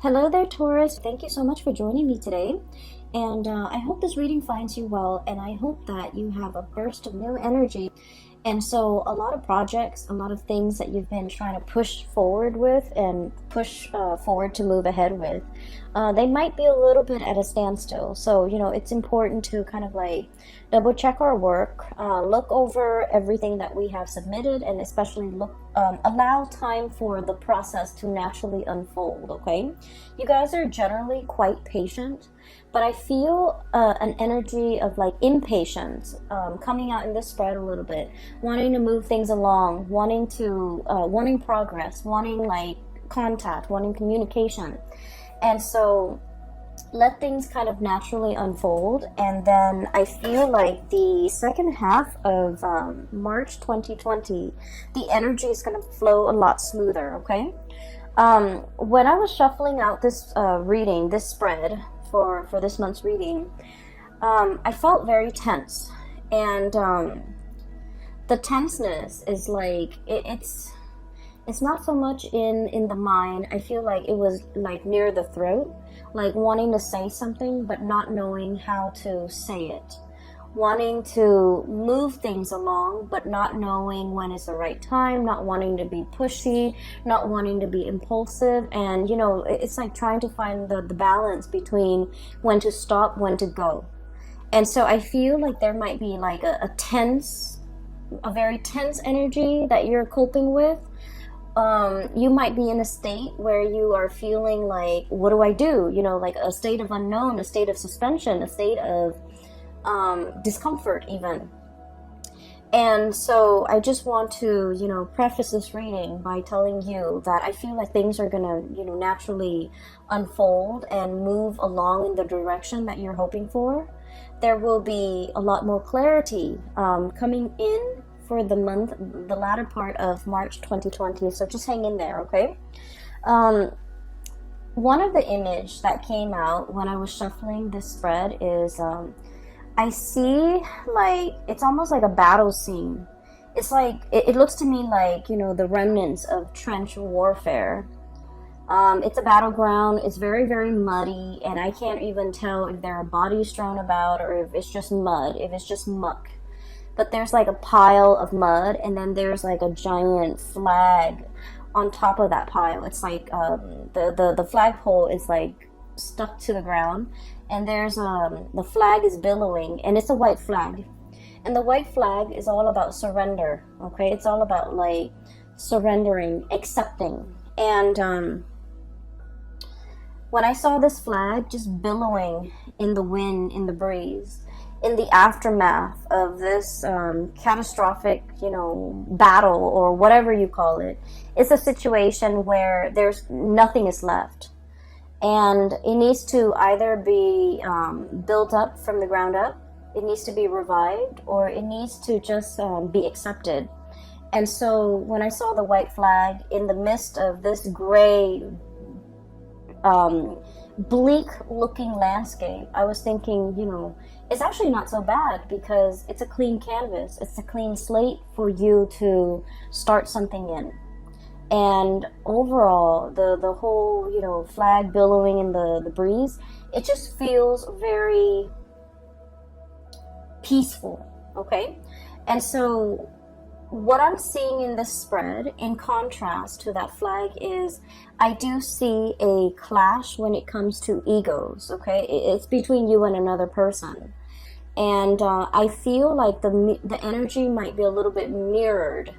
Hello there, Taurus. Thank you so much for joining me today. And I hope this reading finds you well, and I hope that you have a burst of new energy. And so, a lot of projects, a lot of things that you've been trying to push forward with and push forward to move ahead with, they might be a little bit at a standstill. So, it's important to kind of like double check our work, look over everything that we have submitted, and especially allow time for the process to naturally unfold. Okay, you guys are generally quite patient, but I feel an energy of like impatience coming out in this spread a little bit, wanting to move things along, wanting progress, wanting like contact, wanting communication. And so let things kind of naturally unfold. And then I feel like the second half of March 2020, the energy is going to flow a lot smoother. Okay, when I was shuffling out this reading, this spread for this month's reading, I felt very tense. And the tenseness is like it's not so much in the mind. I feel like it was like near the throat, like wanting to say something but not knowing how to say it, wanting to move things along but not knowing when is the right time, not wanting to be pushy, not wanting to be impulsive. And it's like trying to find the balance between when to stop, when to go. And so I feel like there might be like a very tense energy that you're coping with. You might be in a state where you are feeling like, what do I do? Like a state of unknown, a state of suspension, a state of discomfort even. And so I just want to, preface this reading by telling you that I feel like things are gonna, naturally unfold and move along in the direction that you're hoping for. There will be a lot more clarity coming in for the latter part of March 2020. So just hang in there, okay? One of the image that came out when I was shuffling this spread is I see like it's almost like a battle scene. It's like it looks to me like the remnants of trench warfare. It's a battleground. It's very, very muddy, and I can't even tell if there are bodies strewn about or if it's just mud, if it's just muck. But there's like a pile of mud, and then there's like a giant flag on top of that pile. It's like the flagpole is like stuck to the ground, and there's the flag is billowing, and it's a white flag. And the white flag is all about surrender, okay? It's all about like surrendering, accepting. And when I saw this flag just billowing in the wind, in the breeze, in the aftermath of this catastrophic, battle or whatever you call it, it's a situation where there's nothing is left. And it needs to either be built up from the ground up, it needs to be revived, or it needs to just be accepted. And so when I saw the white flag in the midst of this gray, bleak looking landscape, I was thinking, it's actually not so bad because it's a clean canvas. It's a clean slate for you to start something in. And overall, the whole, flag billowing in the breeze, it just feels very peaceful, okay? And so what I'm seeing in this spread, in contrast to that flag, is I do see a clash when it comes to egos, okay? It's between you and another person. And I feel like the energy might be a little bit mirrored.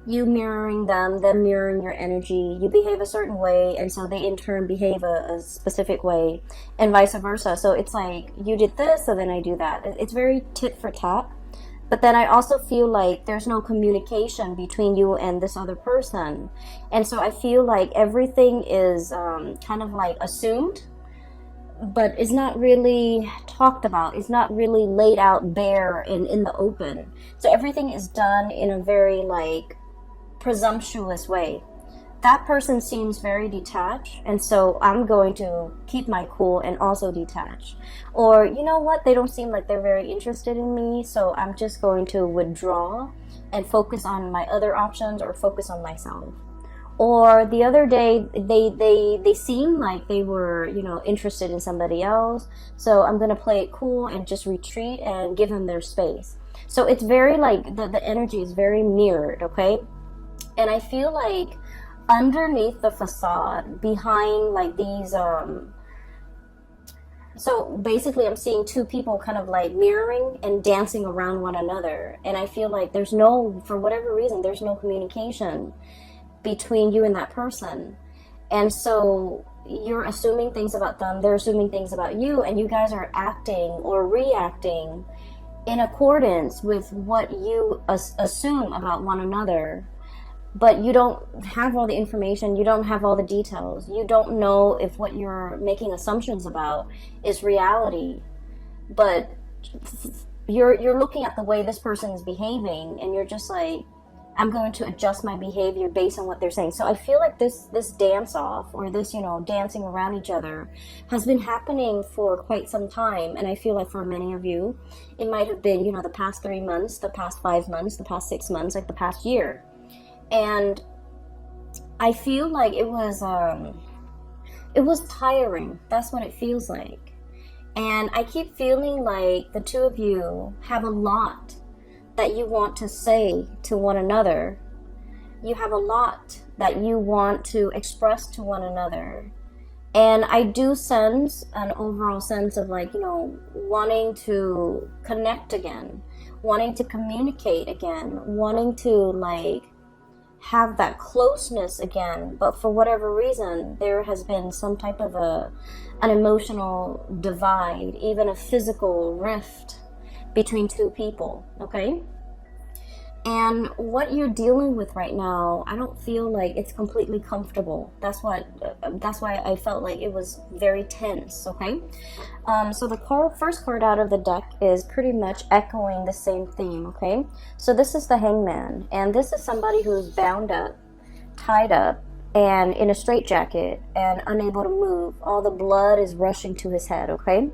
You mirroring them mirroring your energy. You behave a certain way, and so they in turn behave a specific way, and vice versa. So it's like, you did this, so then I do that. It's very tit for tat. But then I also feel like there's no communication between you and this other person. And so I feel like everything is kind of like assumed, but it's not really talked about. It's not really laid out bare in the open. So everything is done in a very like presumptuous way. That person seems very detached, and so I'm going to keep my cool and also detach. Or, you know what, they don't seem like they're very interested in me, so I'm just going to withdraw and focus on my other options or focus on myself. Or the other day, they seemed like they were, you know, interested in somebody else. So I'm gonna play it cool and just retreat and give them their space. So it's very like the energy is very mirrored, okay? And I feel like underneath the facade, behind like these so basically I'm seeing two people kind of like mirroring and dancing around one another. And I feel like there's no, for whatever reason, there's no communication between you and that person. And so you're assuming things about them, they're assuming things about you, and you guys are acting or reacting in accordance with what you assume about one another. But you don't have all the information, you don't have all the details, you don't know if what you're making assumptions about is reality. But you're looking at the way this person is behaving, and you're just like, I'm going to adjust my behavior based on what they're saying. So I feel like this dance off, or this, you know, dancing around each other, has been happening for quite some time. And I feel like for many of you, it might have been, you know, the past 3 months, the past 5 months, the past 6 months, like the past year. And I feel like it was tiring. That's what it feels like. And I keep feeling like the two of you have a lot that you want to say to one another. You have a lot that you want to express to one another. And I do sense an overall sense of like, you know, wanting to connect again, wanting to communicate again, wanting to like have that closeness again. But for whatever reason, there has been some type of an emotional divide, even a physical rift between two people, okay? And what you're dealing with right now, I don't feel like it's completely comfortable. That's why I felt like it was very tense, okay? So the first card out of the deck is pretty much echoing the same theme, okay? So this is the Hangman, and this is somebody who's bound up, tied up, and in a straitjacket, and unable to move. All the blood is rushing to his head, okay?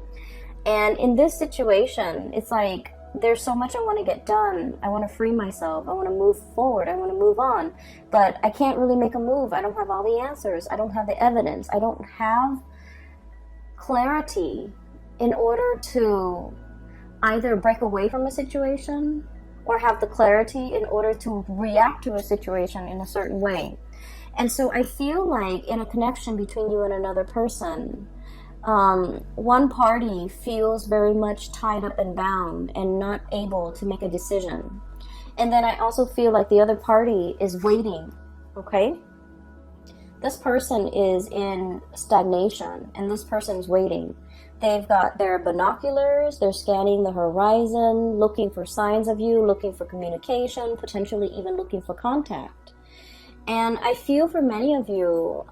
And in this situation, it's like, there's so much I want to get done. I want to free myself. I want to move forward. I want to move on. But I can't really make a move. I don't have all the answers. I don't have the evidence. I don't have clarity in order to either break away from a situation or have the clarity in order to react to a situation in a certain way. And so I feel like in a connection between you and another person, one party feels very much tied up and bound and not able to make a decision. And then I also feel like the other party is waiting, okay? This person is in stagnation, and this person is waiting. They've got their binoculars, they're scanning the horizon, looking for signs of you, looking for communication, potentially even looking for contact. And I feel for many of you,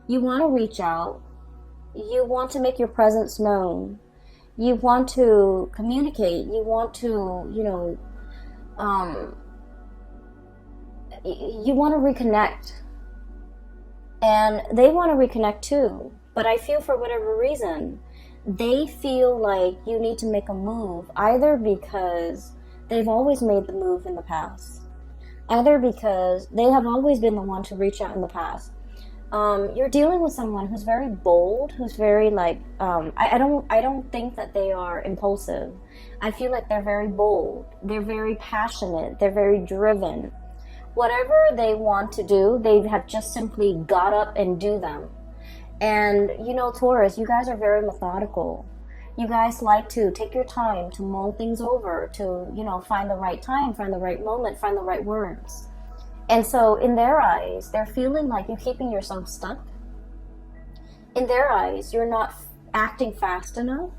you want to reach out. You want to make your presence known. You want to communicate. You want to, you know, you want to reconnect. And they want to reconnect too. But I feel for whatever reason, they feel like you need to make a move, either because they've always made the move in the past, either because they have always been the one to reach out in the past. You're dealing with someone who's very bold, who's very like, I don't think that they are impulsive. I feel like they're very bold. They're very passionate. They're very driven. Whatever they want to do, they have just simply got up and do them. And you know, Taurus, you guys are very methodical. You guys like to take your time to mull things over, to, you know, find the right time, find the right moment, find the right words. And so in their eyes, they're feeling like you're keeping yourself stuck. In their eyes, you're not acting fast enough.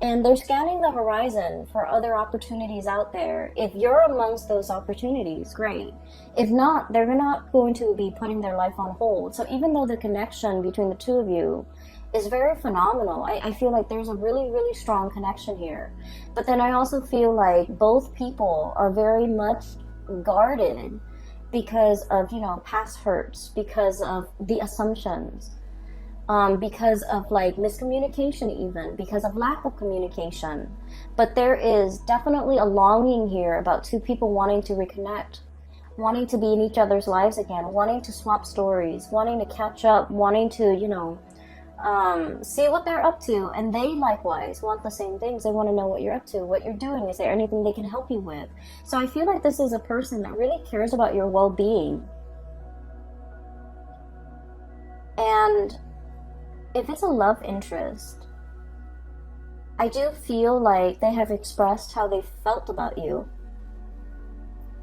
And they're scanning the horizon for other opportunities out there. If you're amongst those opportunities, great. If not, they're not going to be putting their life on hold. So even though the connection between the two of you is very phenomenal, I feel like there's a really, really strong connection here. But then I also feel like both people are very much guarded because of, you know, past hurts, because of the assumptions, because of like miscommunication, even because of lack of communication. But there is definitely a longing here about two people wanting to reconnect, wanting to be in each other's lives again, wanting to swap stories, wanting to catch up, wanting to, see what they're up to. And they likewise want the same things. They want to know what you're up to, what you're doing. Is there anything they can help you with? So I feel like this is a person that really cares about your well-being. And if it's a love interest, I do feel like they have expressed how they felt about you.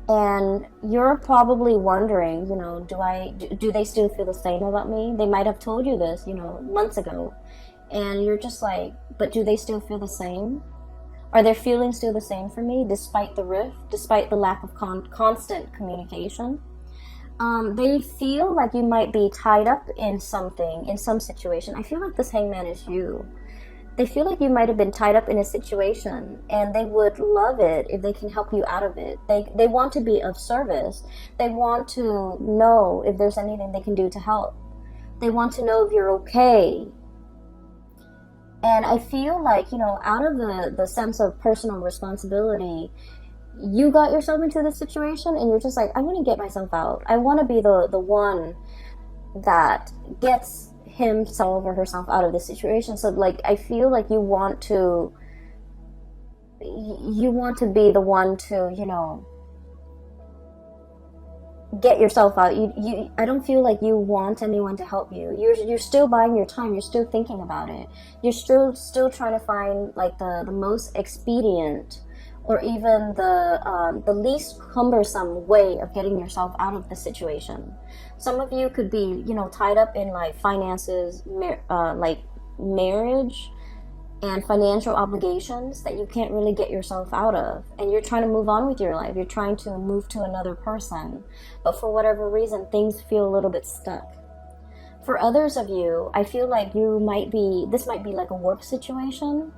And you're probably wondering, do they still feel the same about me? They might have told you this, months ago. And you're just like, but do they still feel the same? Are their feelings still the same for me, despite the rift, despite the lack of constant communication? They feel like you might be tied up in something, in some situation. I feel like this hangman is you. They feel like you might have been tied up in a situation, and they would love it if they can help you out of it. They want to be of service. They want to know if there's anything they can do to help. They want to know if you're okay. And I feel like, out of the sense of personal responsibility, you got yourself into this situation, and you're just like, I want to get myself out. I want to be the one that gets himself or herself out of this situation. So like, I feel like you want to be the one to, get yourself out. I don't feel like you want anyone to help you. You're still buying your time. You're still thinking about it. You're still trying to find like the most expedient, or even the least cumbersome way of getting yourself out of the situation. Some of you could be, tied up in like finances, like marriage and financial obligations that you can't really get yourself out of. And you're trying to move on with your life. You're trying to move to another person. But for whatever reason, things feel a little bit stuck. For others of you, I feel like this might be like a work situation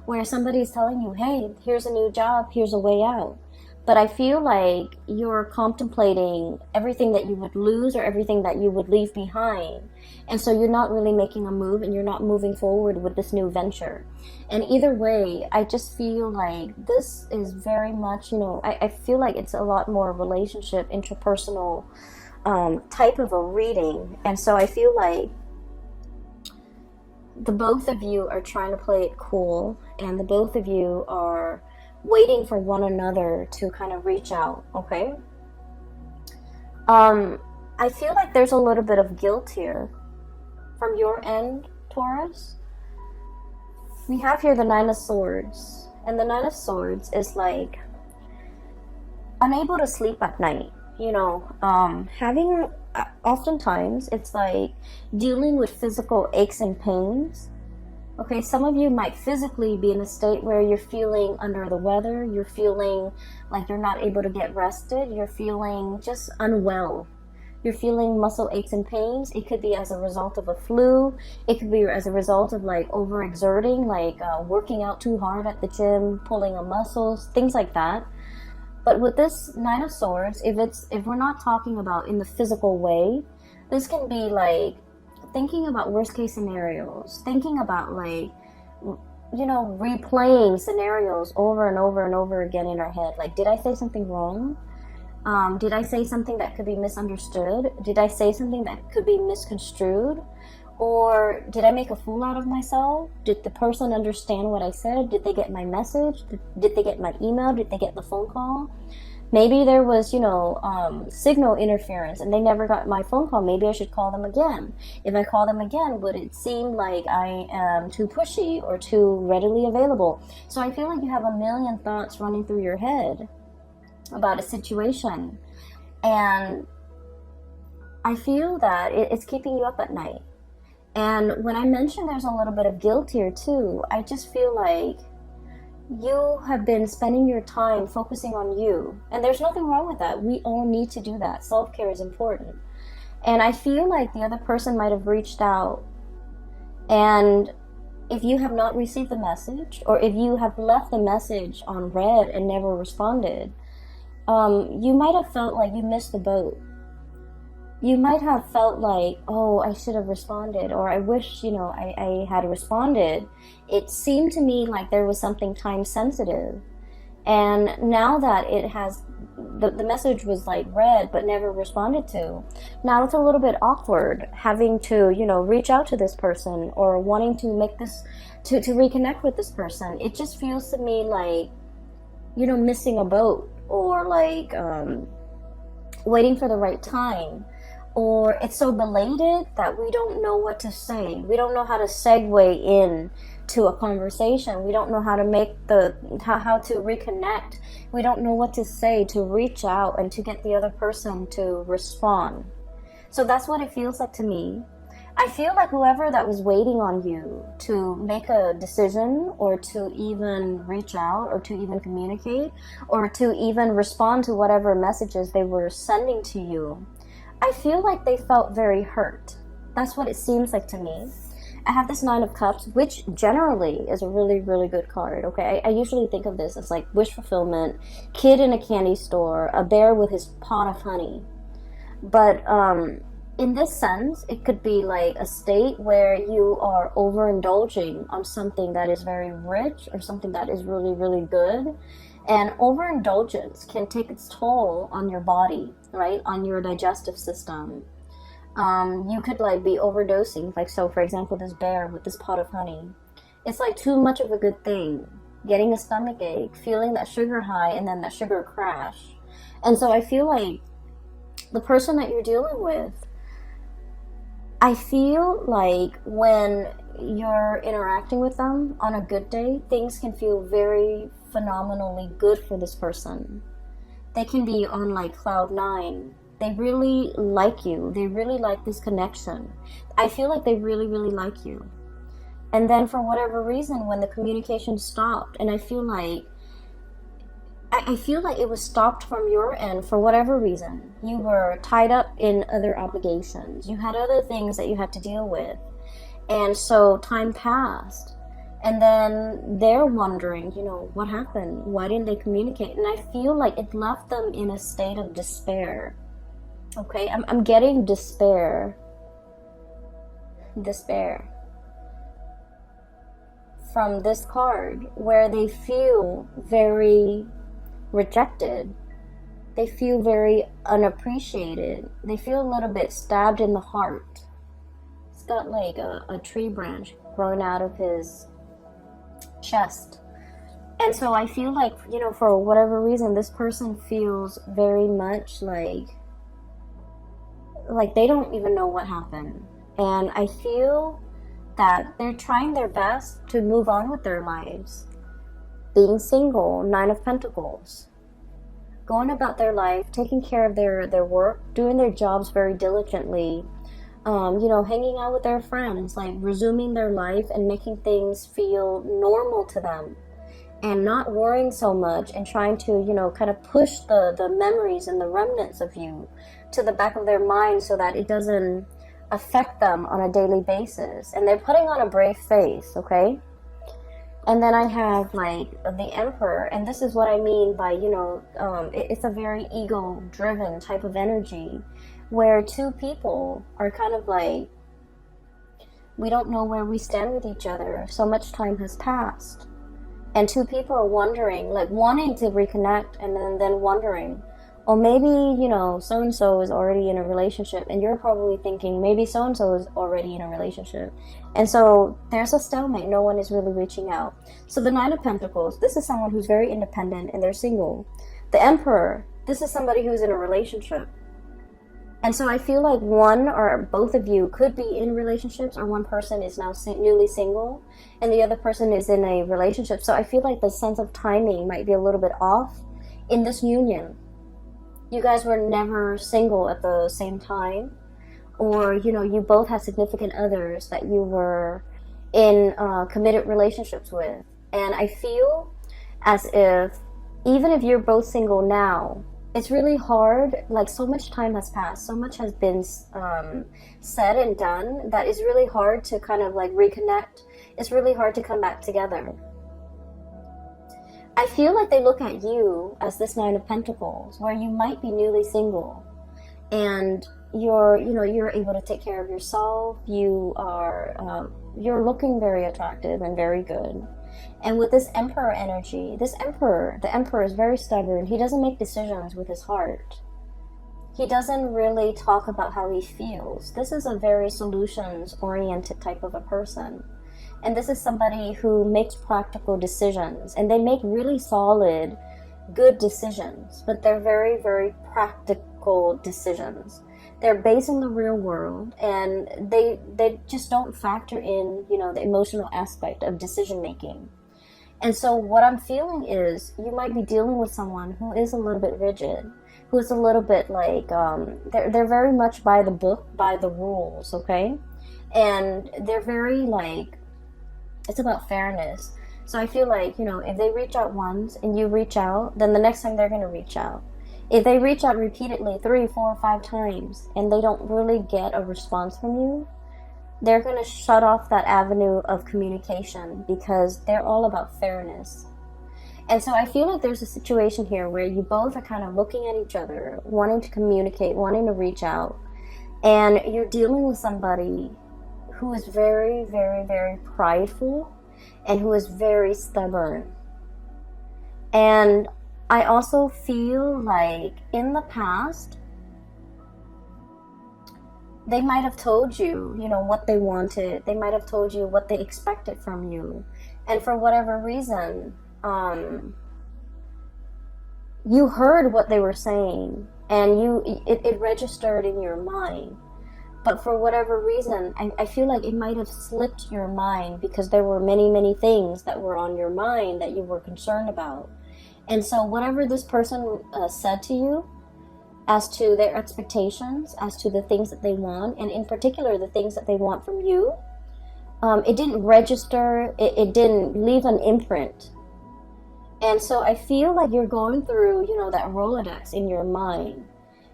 where somebody's telling you, hey, here's a new job, here's a way out. But I feel like you're contemplating everything that you would lose or everything that you would leave behind. And so you're not really making a move, and you're not moving forward with this new venture. And either way, I just feel like this is very much, I feel like it's a lot more relationship, interpersonal type of a reading. And so I feel like the both of you are trying to play it cool, and the both of you are waiting for one another to kind of reach out, okay? I feel like there's a little bit of guilt here from your end, Taurus. We have here the Nine of Swords, and the Nine of Swords is like unable to sleep at night, having oftentimes it's like dealing with physical aches and pains. Okay, some of you might physically be in a state where you're feeling under the weather, you're feeling like you're not able to get rested, you're feeling just unwell. You're feeling muscle aches and pains. It could be as a result of a flu. It could be as a result of like overexerting, like working out too hard at the gym, pulling on muscles, things like that. But with this Nine of Swords, if we're not talking about in the physical way, this can be like thinking about worst case scenarios, thinking about like, replaying scenarios over and over and over again in our head. Like, did I say something wrong? Did I say something that could be misunderstood? Did I say something that could be misconstrued? Or did I make a fool out of myself? Did the person understand what I said? Did they get my message? Did they get my email? Did they get the phone call? Maybe there was, signal interference and they never got my phone call. Maybe I should call them again. If I call them again, would it seem like I am too pushy or too readily available? So I feel like you have a million thoughts running through your head about a situation. And I feel that it's keeping you up at night. And when I mentioned there's a little bit of guilt here too, I just feel like you have been spending your time focusing on you. And there's nothing wrong with that. We all need to do that. Self-care is important. And I feel like the other person might have reached out. And if you have not received the message, or if you have left the message on read and never responded, you might have felt like you missed the boat. You might have felt like, oh, I should have responded, or I wish, I had responded. It seemed to me like there was something time sensitive. And now that it has, the message was like read but never responded to, now it's a little bit awkward having to, you know, reach out to this person or wanting to make this, to reconnect with this person. It just feels to me like, you know, missing a boat, or like waiting for the right time, or it's so belated that we don't know what to say. We don't know how to segue in to a conversation. We don't know how to make how to reconnect. We don't know what to say to reach out and to get the other person to respond. So that's what it feels like to me. I feel like whoever that was waiting on you to make a decision, or to even reach out, or to even communicate, or to even respond to whatever messages they were sending to you, I feel like they felt very hurt. That's what it seems like to me. I have this Nine of Cups, which generally is a really, really good card, okay? I usually think of this as like wish fulfillment, kid in a candy store, a bear with his pot of honey. But in this sense, it could be like a state where you are overindulging on something that is very rich, or something that is really, really good. And overindulgence can take its toll on your body, right? On your digestive system. You could like be overdosing, like, so for example, this bear with this pot of honey. It's like too much of a good thing. Getting a stomach ache, feeling that sugar high, and then that sugar crash. And so I feel like the person that you're dealing with, I feel like when you're interacting with them on a good day, things can feel very phenomenally good for this person. They can be on like cloud nine. They really like you. They really like this connection. I feel like they really, really like you. And then for whatever reason, when the communication stopped, and I feel like it was stopped from your end for whatever reason. You were tied up in other obligations. You had other things that you had to deal with. And so time passed. And then they're wondering, you know, what happened? Why didn't they communicate? And I feel like it left them in a state of despair. Okay, I'm getting despair. Despair. From this card, where they feel very rejected. They feel very unappreciated. They feel a little bit stabbed in the heart. He's got like a tree branch growing out of his chest. And so I feel like, you know, for whatever reason, this person feels very much like they don't even know what happened. And I feel that they're trying their best to move on with their lives. Being single, Nine of Pentacles. Going about their life, taking care of their work, doing their jobs very diligently. You know, hanging out with their friends, like resuming their life and making things feel normal to them. And not worrying so much, and trying to, you know, kind of push the memories and the remnants of you to the back of their mind so that it doesn't affect them on a daily basis. And they're putting on a brave face, okay? And then I have like the Emperor, and this is what I mean by, you know, it's a very ego-driven type of energy, where two people are kind of like, we don't know where we stand with each other. So much time has passed. And two people are wondering, like wanting to reconnect, and then wondering, oh, maybe, you know, so-and-so is already in a relationship, and you're probably thinking maybe so-and-so is already in a relationship. And so there's a stalemate. No one is really reaching out. So the Nine of Pentacles, this is someone who's very independent and they're single. The Emperor, this is somebody who's in a relationship. And so I feel like one or both of you could be in relationships, or one person is now newly single and the other person is in a relationship. So I feel like the sense of timing might be a little bit off in this union. You guys were never single at the same time, or, you know, you both had significant others that you were in committed relationships with. And I feel as if, even if you're both single now, it's really hard, like so much time has passed, so much has been said and done, that it's really hard to kind of like reconnect. It's really hard to come back together. I feel like they look at you as this Nine of Pentacles, where you might be newly single, and you're able to take care of yourself. You are, you're looking very attractive and very good. And with this Emperor energy, the Emperor is very stubborn. He doesn't make decisions with his heart. He doesn't really talk about how he feels. This is a very solutions-oriented type of a person. And this is somebody who makes practical decisions. And they make really solid, good decisions. But they're very, very practical decisions. They're based in the real world. And they just don't factor in, the emotional aspect of decision-making. And so what I'm feeling is you might be dealing with someone who is a little bit rigid, who is a little bit like, they're very much by the book, by the rules, okay? And they're very like, it's about fairness. So I feel like, if they reach out once and you reach out, then the next time they're going to reach out. If they reach out repeatedly 3, 4, 5 times and they don't really get a response from you, they're going to shut off that avenue of communication because they're all about fairness. And so I feel like there's a situation here where you both are kind of looking at each other, wanting to communicate, wanting to reach out, and you're dealing with somebody who is very, very, very prideful and who is very stubborn. And I also feel like in the past, they might have told you, what they wanted. They might have told you what they expected from you. And for whatever reason, you heard what they were saying and it registered in your mind. But for whatever reason, I feel like it might have slipped your mind because there were many, many things that were on your mind that you were concerned about. And so whatever this person said to you, as to their expectations, as to the things that they want, and in particular the things that they want from you, it didn't register, it didn't leave an imprint. And so I feel like you're going through, that Rolodex in your mind.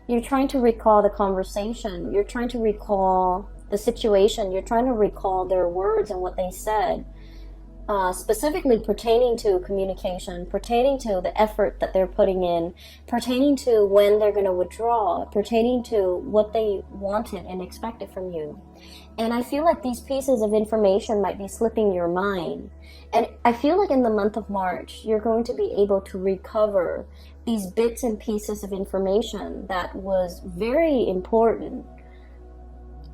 You're trying to recall the conversation, you're trying to recall the situation, you're trying to recall their words and what they said. Specifically pertaining to communication, pertaining to the effort that they're putting in, pertaining to when they're going to withdraw, pertaining to what they wanted and expected from you. And I feel like these pieces of information might be slipping your mind. And I feel like in the month of March, you're going to be able to recover these bits and pieces of information that was very important.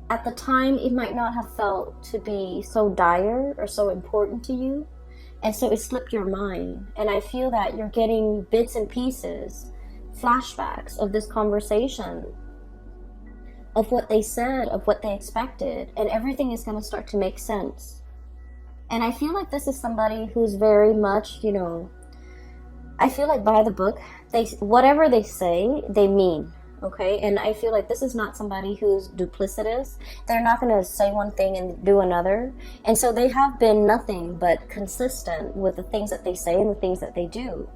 At the time, it might not have felt to be so dire or so important to you. And so it slipped your mind. And I feel that you're getting bits and pieces, flashbacks of this conversation, of what they said, of what they expected. And everything is going to start to make sense. And I feel like this is somebody who's very much, I feel like by the book, whatever they say, they mean. Okay, and I feel like this is not somebody who's duplicitous. They're not going to say one thing and do another. And so they have been nothing but consistent with the things that they say and the things that they do.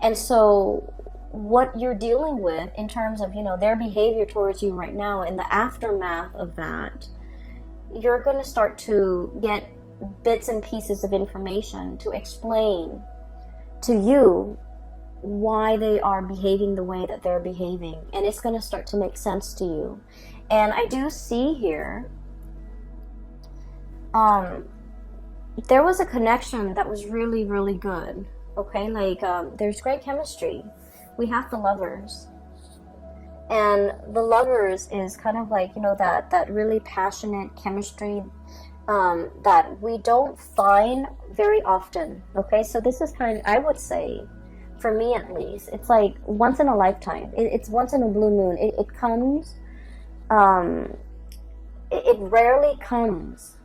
And so what you're dealing with in terms of, their behavior towards you right now, in the aftermath of that, you're going to start to get bits and pieces of information to explain to you why they are behaving the way that they're behaving, and it's going to start to make sense to you. And I do see here there was a connection that was really, really good. Okay, like there's great chemistry. We have the Lovers, and the Lovers is kind of like, that really passionate chemistry that we don't find very often. Okay, so this is kind of, I would say, for me at least, it's like once in a lifetime. It's once in a blue moon. It comes, it rarely comes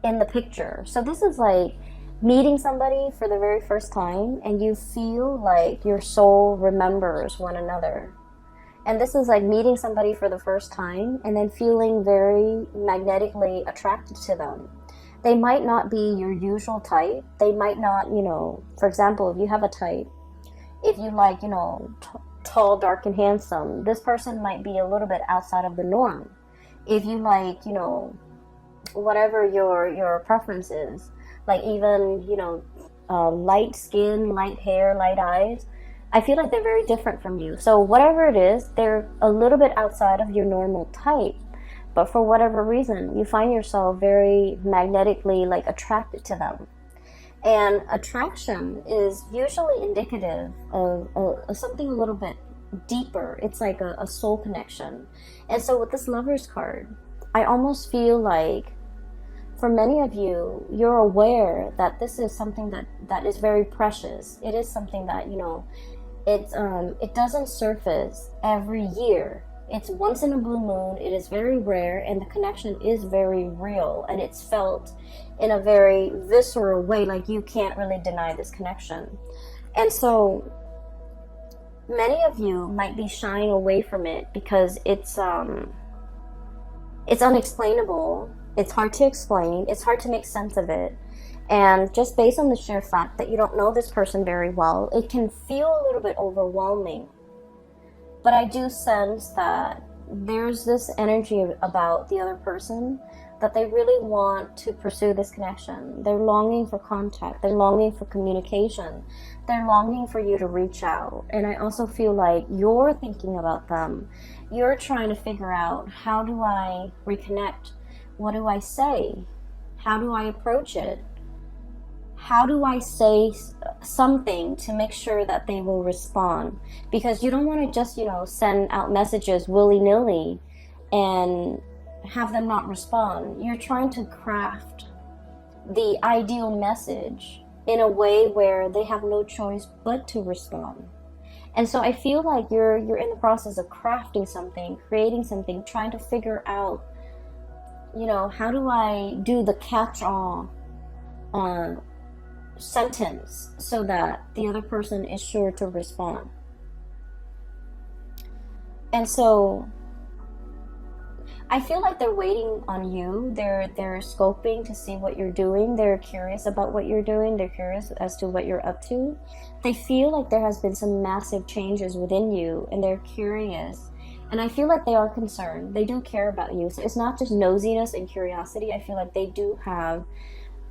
in the picture. So this is like meeting somebody for the very first time and you feel like your soul remembers one another. And this is like meeting somebody for the first time and then feeling very magnetically attracted to them. They might not be your usual type. They might not, for example, if you have a type, if you like, tall, dark, and handsome, this person might be a little bit outside of the norm. If you like, whatever your preference is, like even, light skin, light hair, light eyes, I feel like they're very different from you. So whatever it is, they're a little bit outside of your normal type. But for whatever reason, you find yourself very magnetically attracted to them. And attraction is usually indicative of something a little bit deeper. It's like a soul connection. And so with this Lovers card, I almost feel like for many of you, you're aware that this is something that is very precious. It is something that, you know, it doesn't surface every year. It's once in a blue moon. It is very rare, and the connection is very real, and it's felt in a very visceral way. Like, you can't really deny this connection. And so many of you might be shying away from it because it's unexplainable. It's hard to explain. It's hard to make sense of it. And just based on the sheer fact that you don't know this person very well, it can feel a little bit overwhelming. But I do sense that there's this energy about the other person that they really want to pursue this connection. They're longing for contact. They're longing for communication. They're longing for you to reach out. And I also feel like you're thinking about them. You're trying to figure out, how do I reconnect? What do I say? How do I approach it? How do I say something to make sure that they will respond? Because you don't want to just, you know, send out messages willy-nilly and have them not respond. You're trying to craft the ideal message in a way where they have no choice but to respond. And so I feel like you're in the process of crafting something, creating something, trying to figure out, you know, how do I do the catch-all sentence so that the other person is sure to respond. And so I feel like they're waiting on you. They're scoping to see what you're doing. They're curious about what you're doing. They're curious as to what you're up to. They feel like there has been some massive changes within you, and they're curious. And I feel like they are concerned. They do care about you. So it's not just nosiness and curiosity. I feel like they do have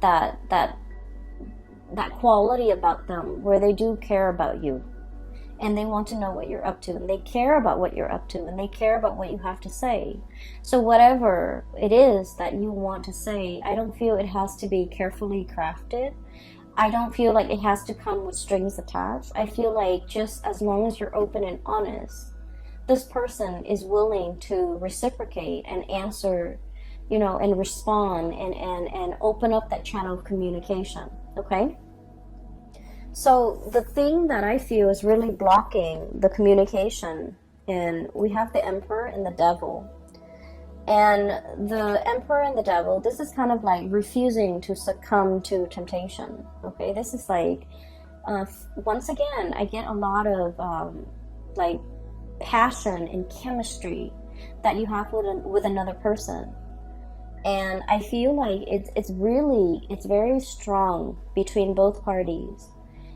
that quality about them where they do care about you, and they want to know what you're up to, and they care about what you're up to, and they care about what you have to say. So whatever it is that you want to say, I don't feel it has to be carefully crafted. I don't feel like it has to come with strings attached. I feel like just as long as you're open and honest, this person is willing to reciprocate and answer, you know, and respond and open up that channel of communication. Okay? So the thing that I feel is really blocking the communication, and we have the Emperor and the Devil. And the Emperor and the Devil, this is kind of like refusing to succumb to temptation. Okay? This is like, once again, I get a lot of like passion and chemistry that you have with another person. And I feel like it's very strong between both parties.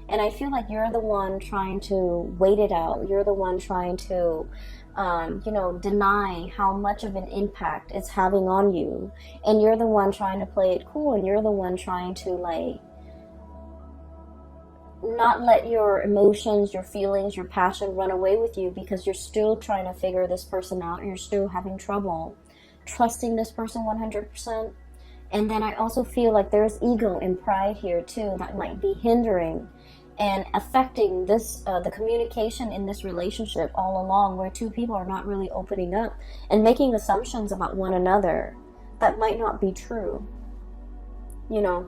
And I feel like you're the one trying to wait it out. You're the one trying to, deny how much of an impact it's having on you. And you're the one trying to play it cool. And you're the one trying to, like, not let your emotions, your feelings, your passion run away with you, because you're still trying to figure this person out, and you're still having trouble trusting this person 100%. And then I also feel like there's ego and pride here too that might be hindering and affecting this the communication in this relationship all along, where two people are not really opening up and making assumptions about one another that might not be true, you know.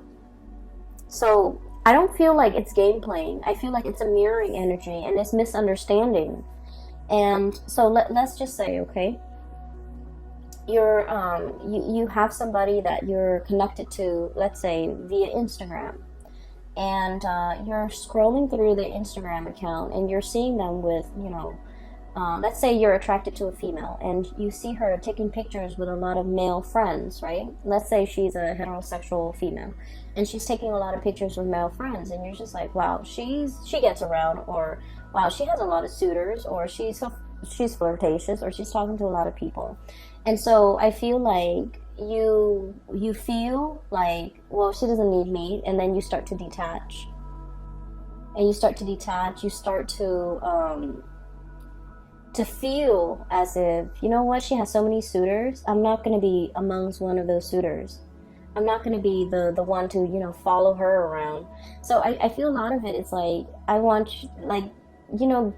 So I don't feel like it's game playing. I feel like it's a mirroring energy, and it's misunderstanding. And so let's just say, okay, you're you have somebody that you're connected to, let's say via Instagram, and you're scrolling through the Instagram account, and you're seeing them with, let's say you're attracted to a female, and you see her taking pictures with a lot of male friends, right? Let's say she's a heterosexual female, and she's taking a lot of pictures with male friends, and you're just like, wow, she gets around, or wow, she has a lot of suitors, or she's flirtatious, or she's talking to a lot of people. And so I feel like you feel like, well, she doesn't need me, and then you start to detach. And you start to feel as if, you know what, she has so many suitors, I'm not going to be amongst one of those suitors. I'm not going to be the one to, you know, follow her around. So I feel a lot of it is like, I want, like, you know,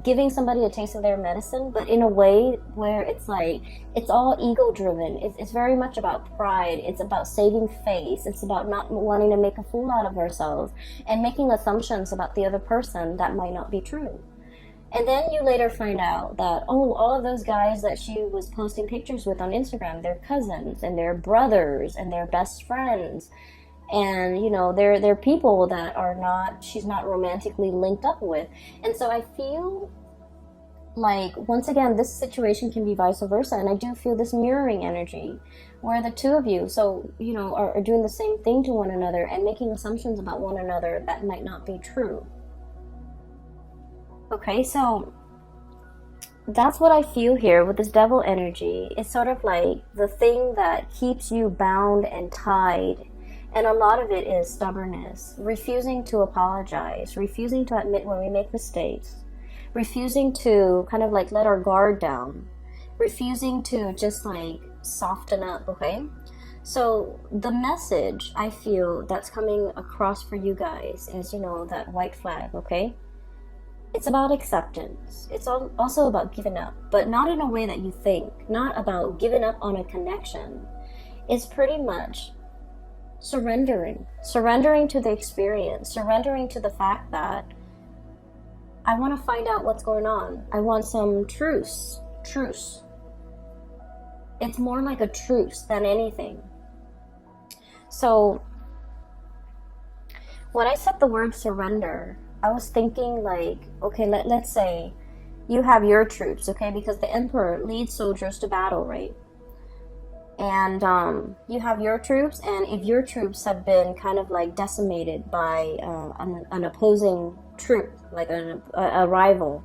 giving somebody a taste of their medicine, but in a way where it's like, it's all ego driven. It's very much about pride. It's about saving face. It's about not wanting to make a fool out of ourselves and making assumptions about the other person that might not be true. And then you later find out that, oh, all of those guys that she was posting pictures with on Instagram, they're cousins and they're brothers and they're best friends. And, you know, they're people that are not, she's not romantically linked up with. And so I feel like, once again, this situation can be vice versa. And I do feel this mirroring energy where the two of you, so, you know, are doing the same thing to one another and making assumptions about one another that might not be true. Okay, so that's what I feel here with this devil energy. It's sort of like the thing that keeps you bound and tied. And a lot of it is stubbornness, refusing to apologize, refusing to admit when we make mistakes, refusing to kind of like let our guard down, refusing to just like soften up, okay? So the message I feel that's coming across for you guys is, you know, that white flag, okay? It's about acceptance. It's also about giving up, but not in a way that you think, not about giving up on a connection. It's pretty much surrendering to the experience, surrendering to the fact that I want to find out what's going on. I want some truce. It's more like a truce than anything. So when I said the word surrender, I was thinking like, okay, let's say you have your troops, okay, because the emperor leads soldiers to battle, right? And you have your troops, and if your troops have been kind of like decimated by an opposing troop, like a rival,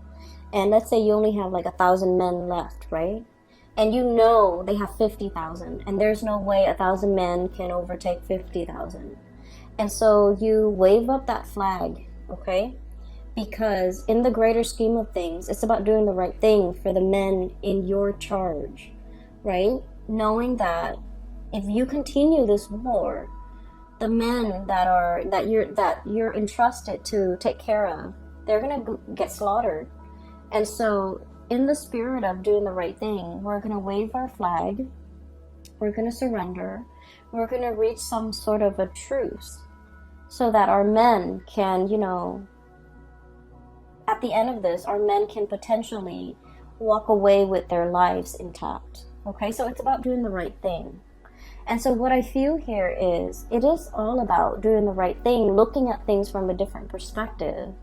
and let's say you only have like 1,000 men left, right? And you know they have 50,000, and there's no way 1,000 men can overtake 50,000. And so you wave up that flag, okay? Because in the greater scheme of things, it's about doing the right thing for the men in your charge, right? Knowing that if you continue this war, the men that you're entrusted to take care of, they're gonna get slaughtered. And so, in the spirit of doing the right thing, we're gonna wave our flag, we're gonna surrender, we're gonna reach some sort of a truce, so that our men can, you know, at the end of this, our men can potentially walk away with their lives intact. Okay, so it's about doing the right thing. And so what I feel here is, it is all about doing the right thing, looking at things from a different perspective,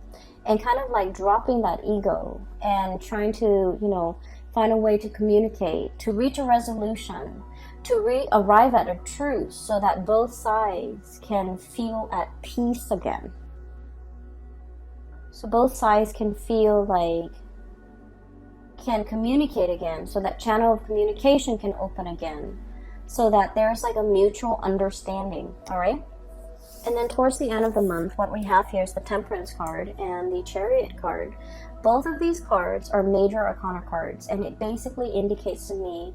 and kind of like dropping that ego and trying to, you know, find a way to communicate, to reach a resolution, to arrive at a truce so that both sides can feel at peace again. So both sides can feel like, can communicate again, so that channel of communication can open again, so that there's like a mutual understanding. All right. And then towards the end of the month, what we have here is the Temperance card and the Chariot card. Both of these cards are major arcana cards, and it basically indicates to me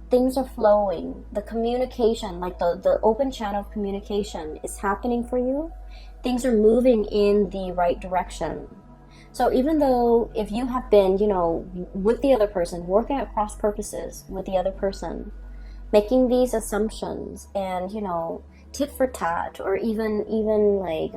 things are flowing. The communication, like the open channel of communication is happening for you. Things are moving in the right direction. So even though if you have been, you know, with the other person, working at cross purposes with the other person, making these assumptions and, you know, tit for tat, or even like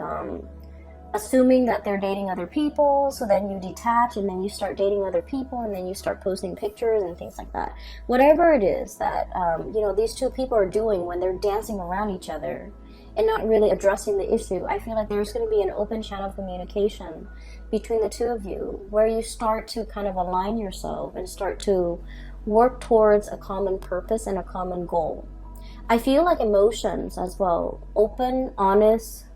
assuming that they're dating other people, so then you detach and then you start dating other people and then you start posting pictures and things like that. Whatever it is that, you know, these two people are doing when they're dancing around each other and not really addressing the issue, I feel like there's going to be an open channel of communication between the two of you where you start to kind of align yourself and start to work towards a common purpose and a common goal. I feel like emotions as well, open, honest,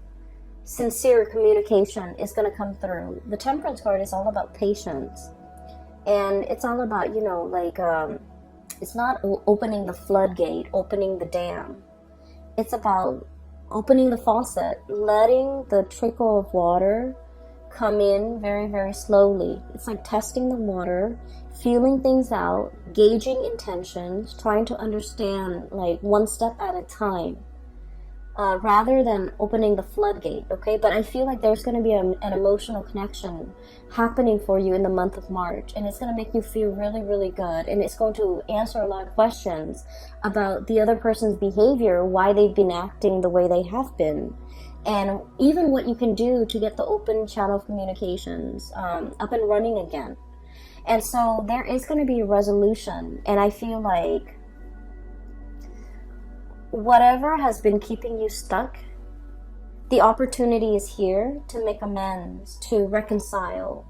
sincere communication is going to come through. The Temperance card is all about patience, and it's all about, you know, like it's not opening the floodgate, opening the dam. It's about opening the faucet, letting the trickle of water come in very, very slowly. It's like testing the water, feeling things out, gauging intentions, trying to understand like one step at a time, rather than opening the floodgate, okay? But I feel like there's going to be an emotional connection happening for you in the month of March, and it's going to make you feel really, really good, and it's going to answer a lot of questions about the other person's behavior, why they've been acting the way they have been, and even what you can do to get the open channel of communications up and running again. And so there is going to be a resolution, and I feel like whatever has been keeping you stuck, the opportunity is here to make amends, to reconcile,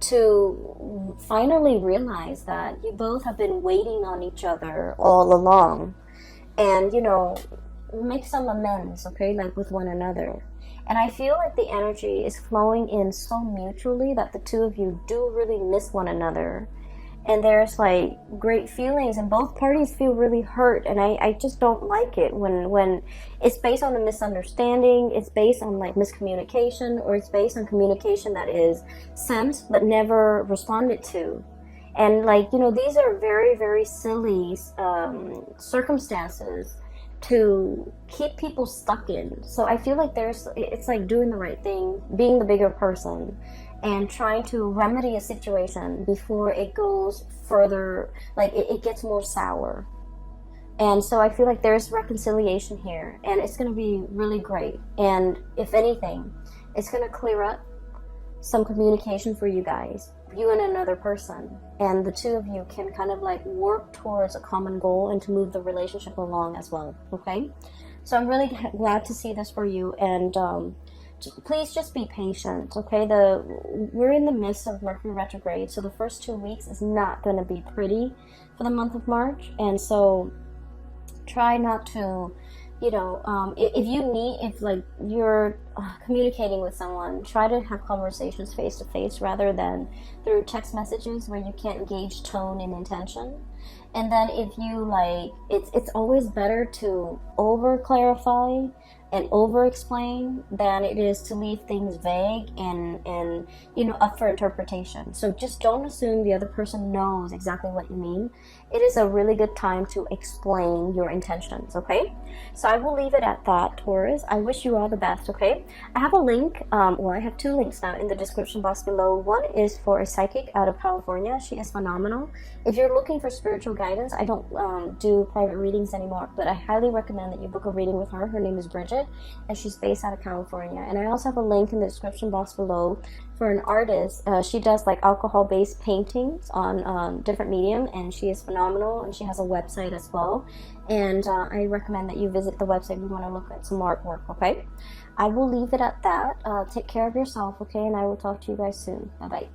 to finally realize that you both have been waiting on each other all along, and, you know, make some amends, okay, like with one another. And I feel like the energy is flowing in so mutually that the two of you do really miss one another. And there's like great feelings, and both parties feel really hurt, and I just don't like it when it's based on a misunderstanding, it's based on like miscommunication, or it's based on communication that is sent but never responded to. And like, you know, these are very, very silly circumstances to keep people stuck in. So I feel like it's like doing the right thing, being the bigger person, and trying to remedy a situation before it goes further, like it gets more sour. And so I feel like there's reconciliation here, and it's going to be really great. And if anything, it's going to clear up some communication for you guys, you and another person, and the two of you can kind of like work towards a common goal and to move the relationship along as well, okay? So I'm really glad to see this for you, and please just be patient, okay? We're in the midst of Mercury retrograde, so the first 2 weeks is not going to be pretty for the month of March, and so try not to, you know, if like you're communicating with someone, try to have conversations face to face rather than through text messages where you can't gauge tone and intention. And then if you like, it's always better to over clarify and over explain than it is to leave things vague and you know, up for interpretation. So just don't assume the other person knows exactly what you mean. It is a really good time to explain your intentions, okay? So I will leave it at that, Taurus. I wish you all the best, okay? I have a link, well, I have 2 links now in the description box below. One is for a psychic out of California. She is phenomenal. If you're looking for spiritual guidance, I don't do private readings anymore, but I highly recommend that you book a reading with her. Her name is Bridget, and she's based out of California. And I also have a link in the description box below for an artist. She does like alcohol-based paintings on different medium, and she is phenomenal, and she has a website as well. And I recommend that you visit the website if you want to look at some artwork, okay? I will leave it at that. Take care of yourself, okay? And I will talk to you guys soon. Bye-bye.